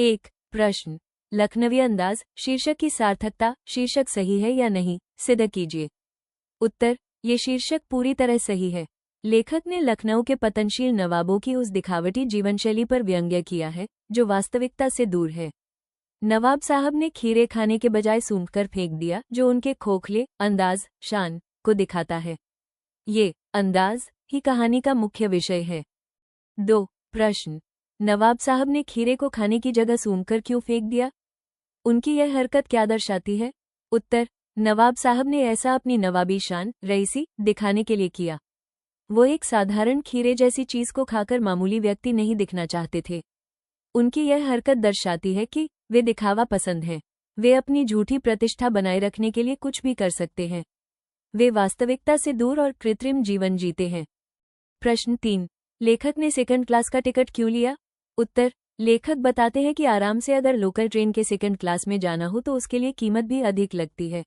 एक प्रश्न, लखनवी अंदाज शीर्षक की सार्थकता, शीर्षक सही है या नहीं, सिद्ध कीजिए। उत्तर, ये शीर्षक पूरी तरह सही है। लेखक ने लखनऊ के पतनशील नवाबों की उस दिखावटी जीवनशैली पर व्यंग्य किया है जो वास्तविकता से दूर है। नवाब साहब ने खीरे खाने के बजाय सूंघकर फेंक दिया, जो उनके खोखले अंदाज, शान को दिखाता है। ये अंदाज ही कहानी का मुख्य विषय है। 2 प्रश्न, नवाब साहब ने खीरे को खाने की जगह सूंघकर क्यों फेंक दिया? उनकी यह हरकत क्या दर्शाती है? उत्तर, नवाब साहब ने ऐसा अपनी नवाबी शान, रईसी दिखाने के लिए किया। वो एक साधारण खीरे जैसी चीज को खाकर मामूली व्यक्ति नहीं दिखना चाहते थे। उनकी यह हरकत दर्शाती है कि वे दिखावा पसंद हैं। वे अपनी झूठी प्रतिष्ठा बनाए रखने के लिए कुछ भी कर सकते हैं। वे वास्तविकता से दूर और कृत्रिम जीवन जीते हैं। प्रश्न 3, लेखक ने सेकंड क्लास का टिकट क्यों लिया? उत्तर, लेखक बताते हैं कि आराम से अगर लोकल ट्रेन के सेकंड क्लास में जाना हो तो उसके लिए कीमत भी अधिक लगती है।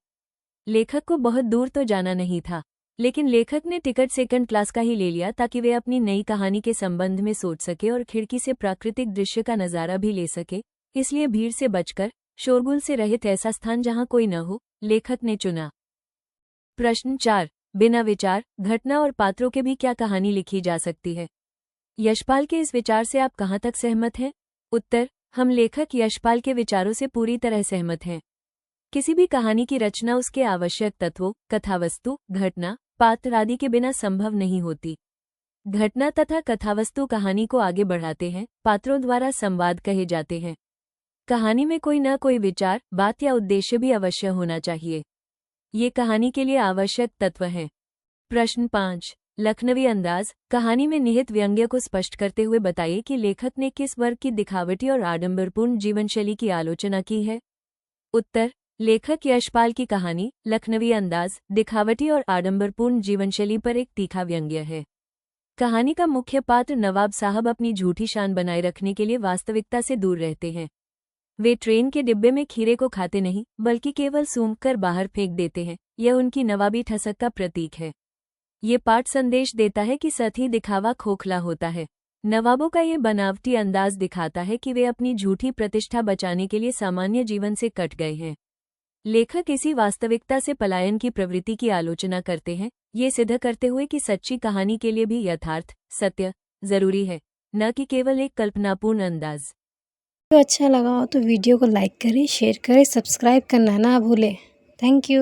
लेखक को बहुत दूर तो जाना नहीं था, लेकिन लेखक ने टिकट सेकंड क्लास का ही ले लिया ताकि वे अपनी नई कहानी के संबंध में सोच सके और खिड़की से प्राकृतिक दृश्य का नज़ारा भी ले सके। इसलिए भीड़ से बचकर, शोरगुल से रहित ऐसा स्थान जहां कोई न हो, लेखक ने चुना। प्रश्न 4, बिना विचार, घटना और पात्रों के भी क्या कहानी लिखी जा सकती है? यशपाल के इस विचार से आप कहाँ तक सहमत हैं? उत्तर, हम लेखक यशपाल के विचारों से पूरी तरह सहमत हैं। किसी भी कहानी की रचना उसके आवश्यक तत्वों, कथावस्तु, घटना, पात्र आदि के बिना संभव नहीं होती। घटना तथा कथावस्तु कहानी को आगे बढ़ाते हैं, पात्रों द्वारा संवाद कहे जाते हैं। कहानी में कोई न कोई विचार, बात या उद्देश्य भी अवश्य होना चाहिए। ये कहानी के लिए आवश्यक तत्व हैं। प्रश्न 5, लखनवी अंदाज कहानी में निहित व्यंग्य को स्पष्ट करते हुए बताइए कि लेखक ने किस वर्ग की दिखावटी और आडंबरपूर्ण जीवनशैली की आलोचना की है। उत्तर, लेखक यशपाल की कहानी लखनवी अंदाज, दिखावटी और आडंबरपूर्ण जीवनशैली पर एक तीखा व्यंग्य है। कहानी का मुख्य पात्र नवाब साहब अपनी झूठी शान बनाए रखने के लिए वास्तविकता से दूर रहते हैं। वे ट्रेन के डिब्बे में खीरे को खाते नहीं, बल्कि केवल सूंघकर बाहर फेंक देते हैं। यह उनकी नवाबी ठसक का प्रतीक है। ये पाठ संदेश देता है कि सतही दिखावा खोखला होता है। नवाबों का ये बनावटी अंदाज दिखाता है कि वे अपनी झूठी प्रतिष्ठा बचाने के लिए सामान्य जीवन से कट गए हैं। लेखक इसी वास्तविकता से पलायन की प्रवृत्ति की आलोचना करते हैं, ये सिद्ध करते हुए कि सच्ची कहानी के लिए भी यथार्थ, सत्य जरूरी है, न कि केवल एक कल्पनापूर्ण अंदाज। तो अच्छा लगा हो तो वीडियो को लाइक करें, शेयर करें, सब्सक्राइब करना ना भूलें। Thank you.